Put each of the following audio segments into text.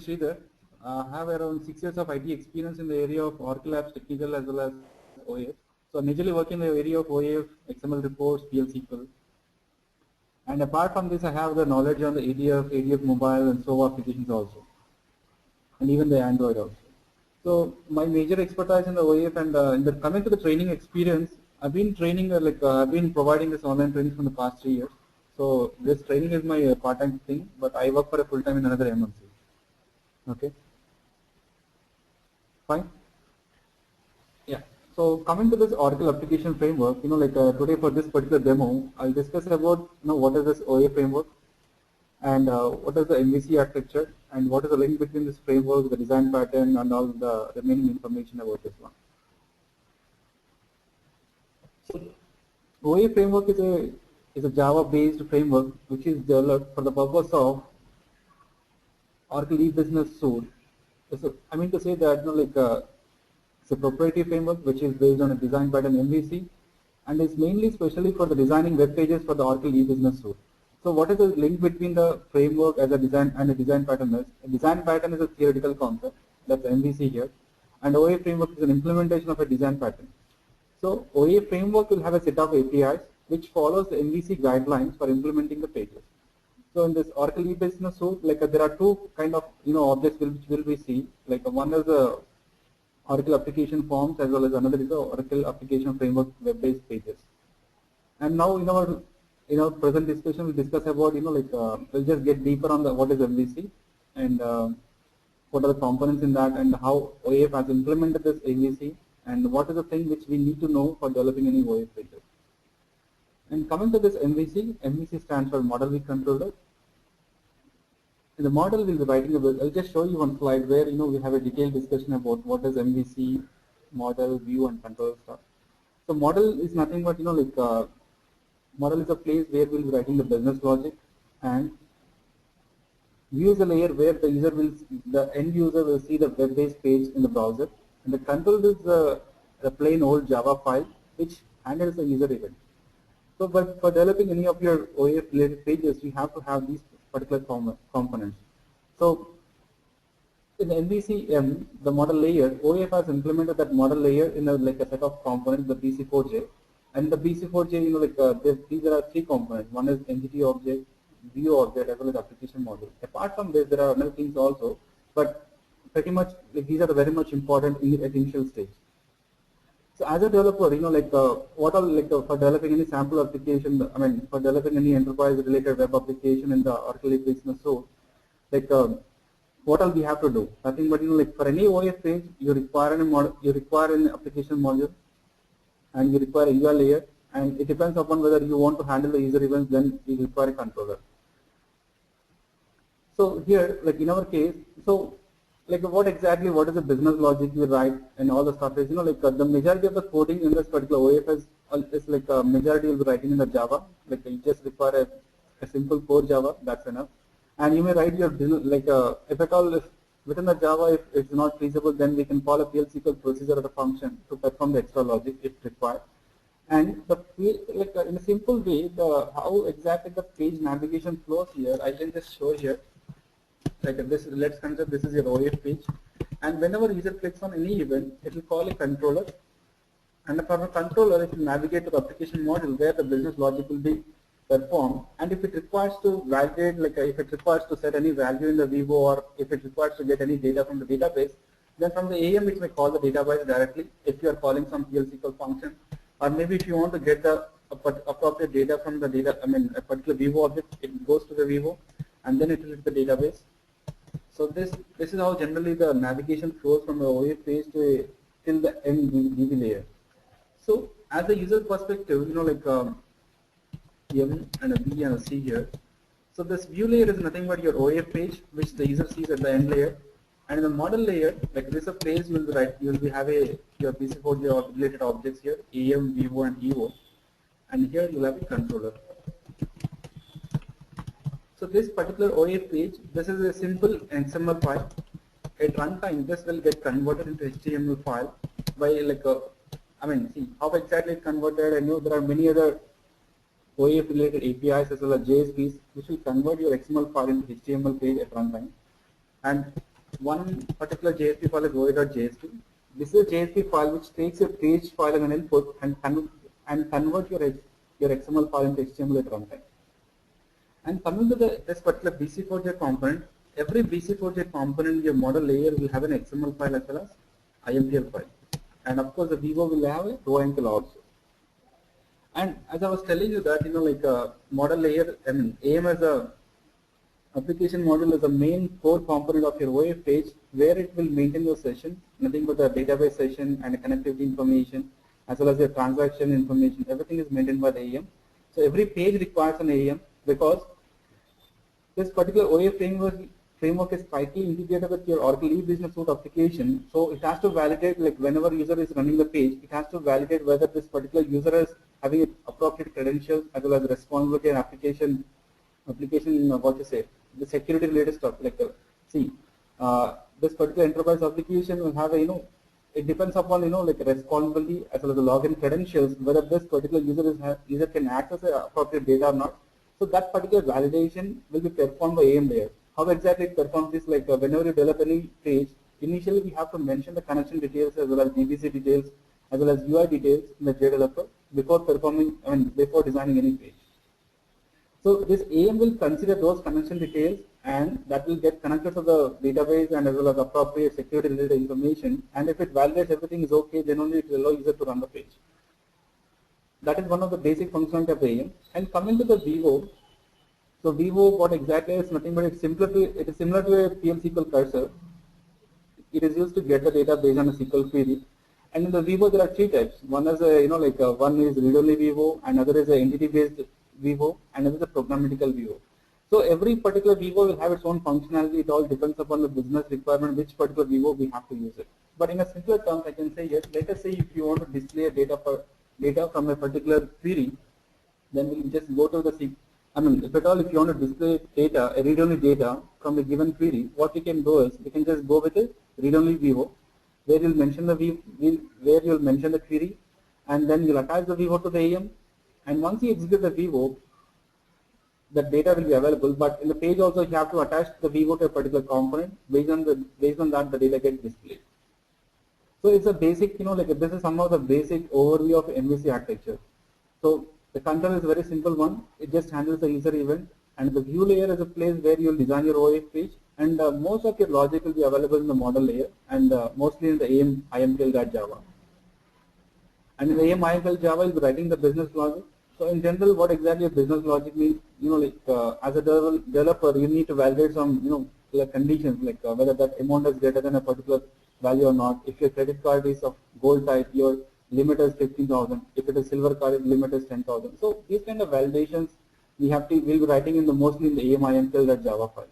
Sridhar. I have around 6 years of IT experience in the area of Oracle Apps Technical as well as OAF. So I majorly work in the area of OAF, XML reports, PL SQL. And apart from this, I have the knowledge on the ADF mobile and SOA applications also, and even the Android also. So my major expertise in the OAF and coming to the training experience, I've been training I've been providing this online training from the past 3 years. So this training is my part-time thing, but I work for a full-time in another MNC. Okay, fine. Yeah. So coming to this Oracle application framework, today for this particular demo, I'll discuss about what is this OA framework and what is the MVC architecture and what is the link between this framework, the design pattern, and all the remaining information about this one. So OA framework is a Java-based framework which is developed for the purpose of Oracle e-business suite. So I mean to say that it's a proprietary framework which is based on a design pattern MVC and is mainly specially for the designing web pages for the Oracle e-business suite. So what is the link between the framework as a design and a design pattern is? A design pattern is a theoretical concept, that's MVC here, and OA framework is an implementation of a design pattern. So OA framework will have a set of APIs which follows the MVC guidelines for implementing the pages. So in this Oracle e-business suite, there are two kind of objects which will we see. One is the Oracle application forms as well as another is the Oracle application framework web-based pages. And now in our present discussion we'll discuss about we'll just get deeper on the what is MVC and what are the components in that and how OAF has implemented this MVC and what is the thing which we need to know for developing any OAF pages. And coming to this MVC, MVC stands for Model View Controller. In the model we'll be writing about, I'll just show you one slide where we have a detailed discussion about what is MVC, model, view and control stuff. So model is nothing but model is a place where we'll be writing the business logic, and view is a layer where the end user will see the web-based page in the browser, and the control is the plain old Java file which handles the user event. So, but for developing any of your OAF related pages, you have to have these particular components. So, in the MVC, the model layer, OAF has implemented that model layer in a set of components, the BC4J, and the BC4J, these are three components. One is entity object, view object, as well as application module. Apart from this, there are other things also, but pretty much these are very much important at initial stage. So as a developer, what all for developing any sample application, for developing any enterprise-related web application in the Oracle business suite, what all we have to do? Nothing but for any OAF page, you require an application module, and you require a UI layer, and it depends upon whether you want to handle the user events. Then you require a controller. So here, in our case, so what is the business logic you write and all the stuff is, the majority of the coding in this particular OAF is majority will be writing in the Java. You just require a simple core Java, that's enough. And you may write your business, if at all, if within the Java, if it's not feasible, then we can call a PL SQL procedure or a function to perform the extra logic if required. And the in a simple way, how exactly the page navigation flows here, I can just show here. This, let's consider this is your OAF page, and whenever user clicks on any event, it will call a controller, and for a controller it will navigate to the application module where the business logic will be performed, and if it requires to validate, if it requires to set any value in the Vivo, or if it requires to get any data from the database, then from the AM it may call the database directly if you are calling some PL SQL function, or maybe if you want to get the appropriate data from the a particular Vivo object, it goes to the Vivo, and then it will hit the database. So this is how generally the navigation flows from the OAF page to till the end DB layer. So as a user perspective, M and a B and a C here. So this view layer is nothing but your OAF page which the user sees at the end layer, and in the model layer, this is a place you will be have your BC4J related objects here, AM, Vivo and EO, and here you will have a controller. So this particular OAF page, this is a simple XML file. At runtime, this will get converted into HTML file by see how exactly it converted. I know there are many other OAF related APIs as well as JSPs which will convert your XML file into HTML page at runtime. And one particular JSP file is OA.jsp. This is a JSP file which takes a page file as an input and converts your XML file into HTML at runtime. And coming to this particular BC4J component, every BC4J component in your model layer will have an XML file as well as IMPL file. And of course, the Vivo will have a row ankle also. And as I was telling you that, like a model layer, I mean, AM as a application module is the main core component of your OAF page, where it will maintain your session, nothing but the database session and connectivity information, as well as your transaction information. Everything is maintained by the AM. So every page requires an AM, because this particular OAF framework is tightly integrated with your Oracle E-Business Suite application. So it has to validate, like whenever user is running the page, it has to validate whether this particular user is having appropriate credentials as well as responsibility and application what you say, the security related stuff. Like this particular enterprise application will have a, it depends upon like responsibility as well as the login credentials, whether this particular user can access the appropriate data or not. So that particular validation will be performed by AM layer. How exactly it performs is like whenever you develop any page, initially we have to mention the connection details as well as DBC details as well as UI details in the JDeveloper before designing any page. So this AM will consider those connection details, and that will get connected to the database and as well as appropriate security related information. And if it validates everything is okay, then only it will allow user to run the page. That is one of the basic functionality of AM. And coming to the Vivo, so Vivo, what exactly is nothing but it is similar to a PL SQL cursor. It is used to get the data based on a SQL query. And in the Vivo, there are three types. One is one is read-only Vivo, another is an entity-based Vivo, and another is a programmatical Vivo. So every particular Vivo will have its own functionality. It all depends upon the business requirement, which particular Vivo we have to use it. But in a simpler terms, I can say yes. Let us say if you want to display data from a particular query, then we just go to the if at all if you want to display data, a read-only data from a given query, what we can do is we can just go with a read-only Vivo, where you'll mention the query, and then you'll attach the Vivo to the AM, and once you execute the Vivo, the data will be available. But in the page also you have to attach the Vivo to a particular component. Based on that, the data gets displayed. So it's a basic, this is some of the basic overview of MVC architecture. So the control is a very simple one. It just handles the user event, and the view layer is a place where you will design your OAF page, and most of your logic will be available in the model layer, and mostly in the AM IMPL.java. And in the AM IMPL Java, you'll be writing the business logic. So in general, what exactly a business logic means, as a developer, you need to validate some, conditions, like whether that amount is greater than a particular value or not. If your credit card is of gold type, your limit is 15,000. If it is silver card, limit is 10,000. So these kind of validations we'll be writing mostly in the AM IMPL.java file.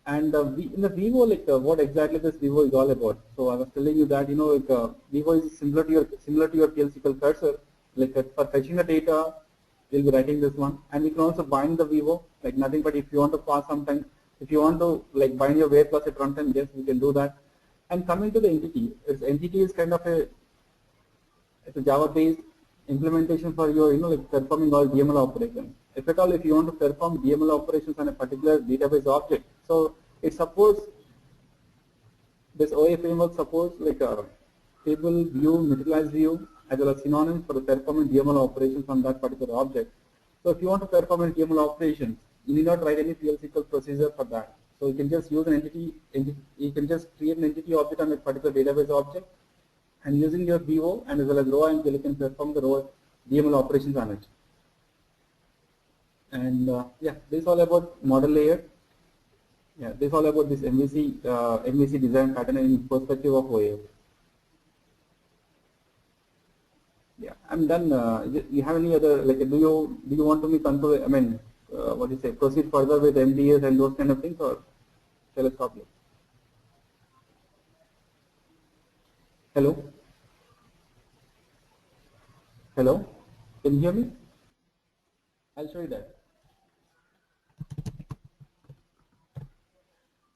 And in the Vivo, what exactly this Vivo is all about. So I was telling you that Vivo is similar to your PL SQL cursor. For fetching the data, we'll be writing this one, and we can also bind the Vivo, nothing but if you want to pass something, if you want to bind your where plus at runtime, yes, we can do that. And coming to the entity, entity is kind of it's a Java-based implementation for your performing all DML operations. If at all, if you want to perform DML operations on a particular database object, so it supports, this OAF framework supports table view, materialized view, as well as synonyms for the performing DML operations on that particular object. So if you want to perform DML operations, you need not write any PL SQL procedure for that. So you can just use an entity, you can just create an entity object on a particular database object, and using your Vivo and as well as row and you can perform the row DML operations on it. And yeah, this is all about model layer. Yeah, this is all about this MVC design pattern in perspective of OAF. Yeah, I'm done. You have any other do you want to me control? What do you say? Proceed further with MDS and those kind of things, or shall I stop here? Hello. Hello. Can you hear me? I'll show you that.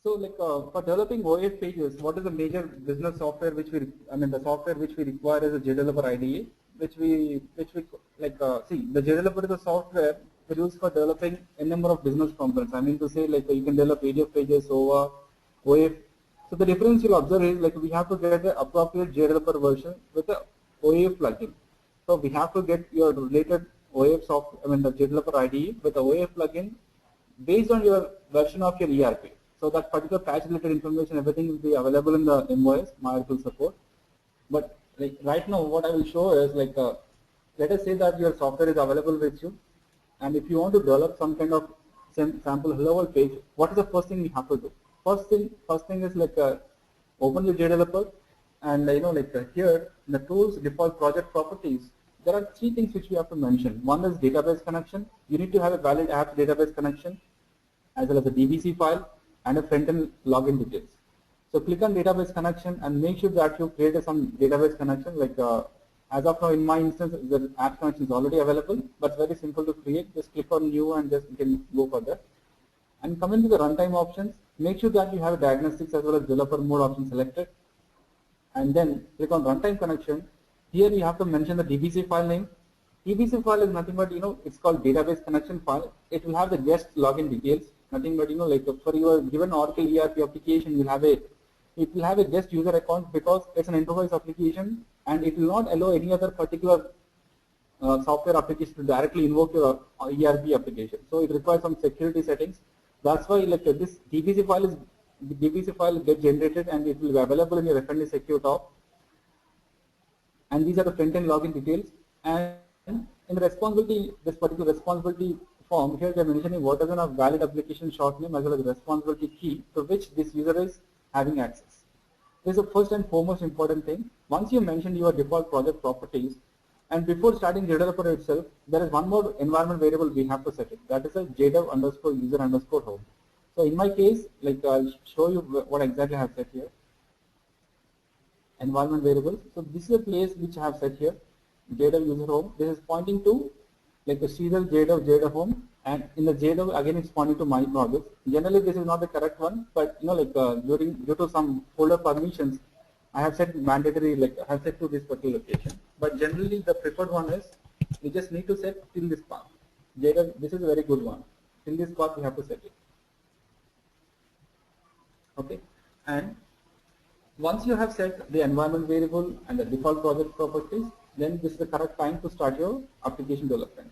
So for developing OAF pages, what is the major business software which the software which we require is a JDeveloper IDE, which we see, the JDeveloper is a software used for developing a number of business components. I mean to say you can develop PDF pages, OVA, OAF. So the difference you'll observe is like we have to get the appropriate JDeveloper version with the OAF plugin. So we have to get your related OAF software, I mean the JDeveloper IDE with the OAF plugin based on your version of your ERP. So that particular patch related information, everything will be available in the MOS, MyOracle support. But like right now, what I will show is like, let us say that your software is available with you, and if you want to develop some kind of sample hello world page, what is the first thing we have to do? First thing is like open your JDeveloper, and like here in the tools default project properties, there are three things which we have to mention. One is database connection. You need to have a valid app database connection, as well as a DBC file and a front-end login details. So click on database connection and make sure that you create some database connection. Like as of now in my instance, the app connection is already available, but very simple to create. Just click on new and just you can go further. And coming to the runtime options, make sure that you have diagnostics as well as developer mode option selected. And then click on runtime connection. Here you have to mention the DBC file name. DBC file is nothing but it's called database connection file. It will have the guest login details. Nothing but like for your given Oracle ERP application, it will have a guest user account because it's an enterprise application, and it will not allow any other particular software application to directly invoke your ERP application. So it requires some security settings. That's why like this DBC file get generated and it will be available in your FND Secure Top. And these are the front-end login details. And in the responsibility, this particular responsibility form, here they are mentioning what is a valid application short name as well as the responsibility key to which this user is having access. This is the first and foremost important thing. Once you mention your default project properties, and before starting JDeveloper itself, there is one more environment variable we have to set it. That is a JDev underscore user underscore home. So in my case, like I'll show you what exactly I have set here. Environment variables. So this is a place which I have set here. JDev user home. This is pointing to like a serial JDev home, and in the JDev again it's pointing to my projects. Generally this is not the correct one, but like due to some folder permissions, I have set mandatory, like I have set to this particular location. But generally the preferred one is we just need to set till this path. JDev, this is a very good one. Till this path we have to set it. Okay, and once you have set the environment variable and the default project properties, then this is the correct time to start your application development.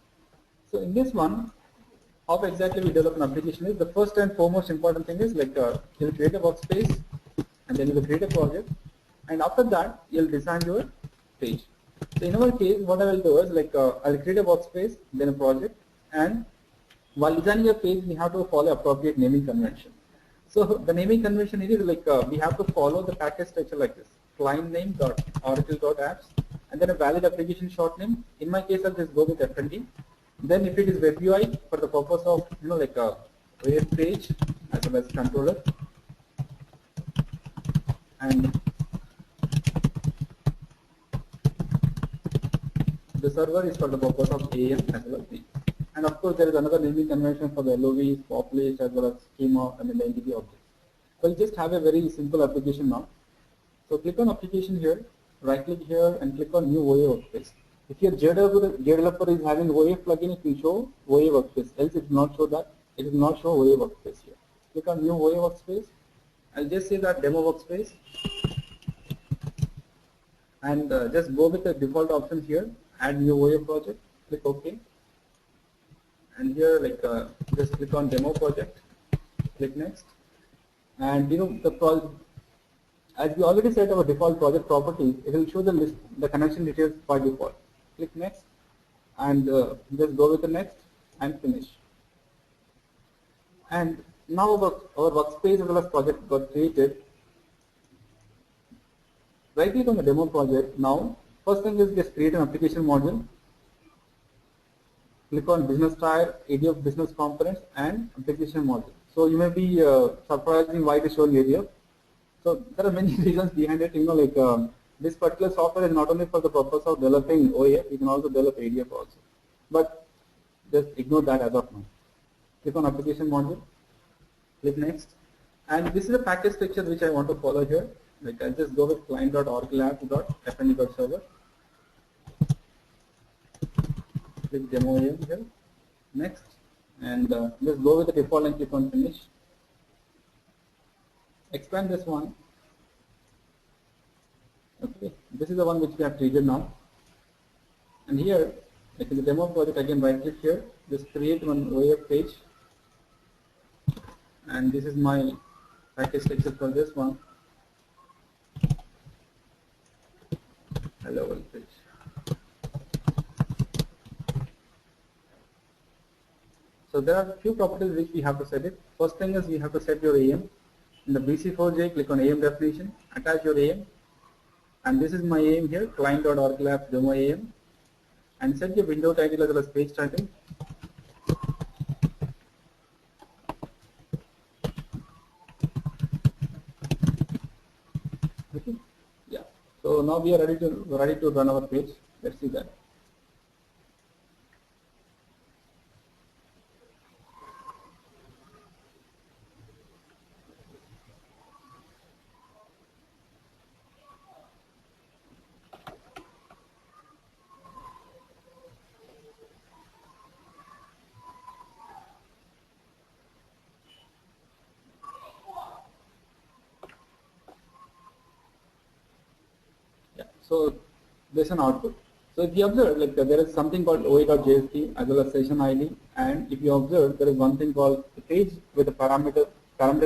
So in this one, how exactly we develop an application is the first and foremost important thing is like you'll create a workspace, and then you'll create a project, and after that you'll design your page. So in our case, what I will do is like I'll create a workspace, then a project, and while designing a page, we have to follow appropriate naming convention. So the naming convention is like we have to follow the package structure like this: client name dot oracle.apps, and then a valid application short name. In my case, I'll just go with FND. Then if it is web UI for the purpose of like a web page as well as controller, and the server is for the purpose of AM as well as B. And of course, there is another naming convention for the LOVs, populate as well as schema and the entity objects. We'll just have a very simple application now. So click on application here, right click here and click on new OA workspace. If your JDeveloper is having OAF plugin, it will show OA workspace. Else it will not show that. It will not show OA workspace here. Click on new OA workspace. I'll just say that demo workspace, and just go with the default options here. Add new OA project. Click OK. And here like just click on demo project. Click next. And the as we already set our default project properties, it will show the list, the connection details by default. Click next, and just go with the next and finish. And now our workspace as well as project got created. Right click on the demo project. Now, first thing is just create an application module. Click on business tier, ADF business components, and application module. So you may be surprising why it is showing ADF. So there are many reasons behind it. Like this particular software is not only for the purpose of developing OAF, you can also develop ADF also. But just ignore that as of now. Click on application module. Click next. And this is a package structure which I want to follow here. Like I'll just go with client.oracleapp.fnd.server. Click demo here. Next. And just go with the default and click on finish. expand this one. Okay, this is the one which we have treated now. And here, like in the demo project, again right click here, just create one OAF page. And this is my package texture for this one. Hello world page. So there are a few properties which we have to set it. First thing is we have to set your AM. In the BC4J, click on AM definition, attach your AM. And this is my AM here, client.org demo AM. And set your window title as well as page title. Okay. Yeah. So now we are ready to run our page. Let's see that. Yeah. So there's an output. So if you observe, like there is something called OA.jsp as well as session ID, and if you observe, there is one thing called the page with a parameter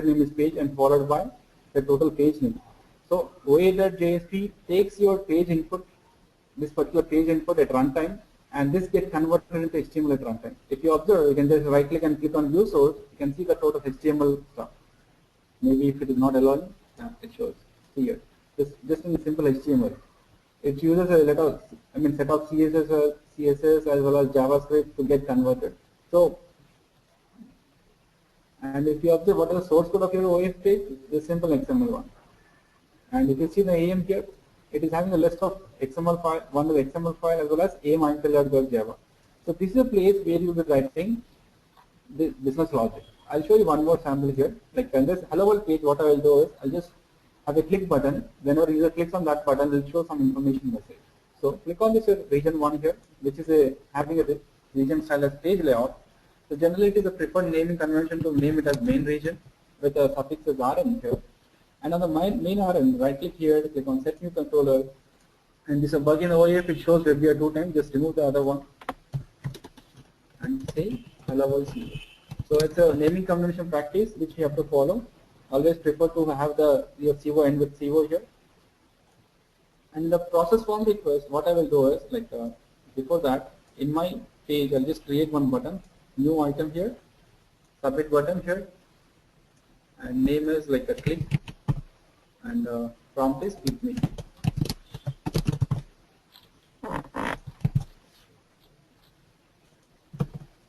name is page and followed by the total page name. So OA.jsp takes your page input, this particular page input at runtime, and this gets converted into HTML at runtime. If you observe, you can just right click and click on view source. You can see the total HTML stuff. Maybe if it is not allowing, it shows here. Just in simple HTML. It uses a lot of, set of CSS as well as JavaScript to get converted. So, and if you observe what is the source code of your OAF page, this simple XML one. And if you see the AM here, it is having a list of XML file, one is XML file as well as am.java. So this is a place where you will be writing the business logic. I'll show you one more sample here. Like on this hello world page, what I will do is I'll just have a click button. Whenever user clicks on that button, it will show some information message. So click on this region 1 here, which is having a region style as page layout. So generally it is a preferred naming convention to name it as main region with a suffix as rn here. And on the main rn, right click here, click on set new controller, and this is a bug in OAF, it shows WebViewer 2 times, just remove the other one and say hello world CEO. So it's a naming convention practice which we have to follow. Always prefer to have your CO end with CO here. And the process form request, what I will do is before that, in my page, I'll just create one button, new item here, submit button here, and name is like a click, and prompt is click me.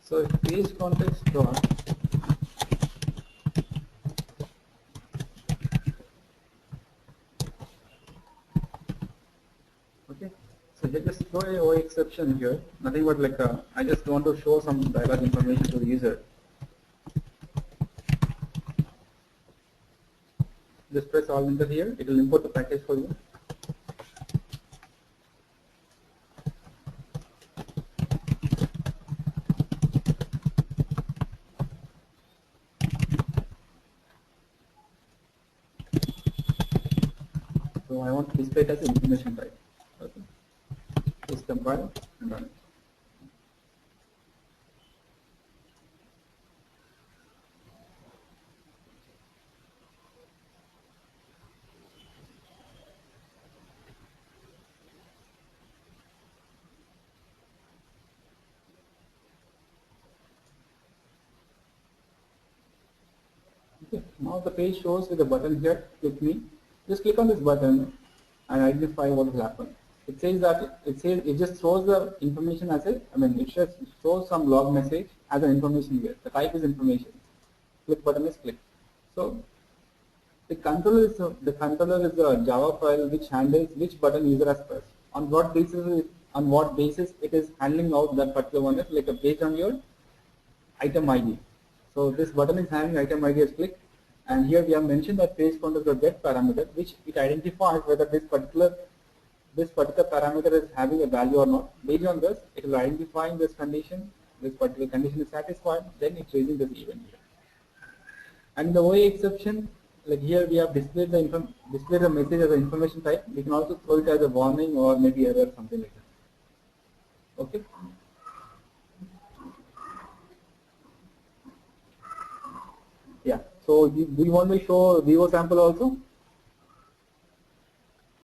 So if page context dot so here just throw a OA exception here, nothing but I just want to show some dialog information to the user. Just press all enter here, it will import the package for you. So I want to display it as information type. Okay. Just compile and run it. Okay. Now the page shows with a button here, click me. Just click on this button and identify what will happen. It says that it just throws the information as it just shows some log message as an information here. The type is information. Click button is click. So the controller is a Java file which handles which button user has pressed. On what basis it is handling out that particular one is based on your item ID. So this button is having item ID as click, and here we have mentioned that page controller get parameter which it identifies whether this particular parameter is having a value or not. Based on this, it will identify this condition, this particular condition is satisfied, then it's raising this event here. And the OA exception, like here we have displayed the message as an information type. We can also throw it as a warning or maybe error, something like that. Okay. Yeah. So do you want me to show Vivo sample also?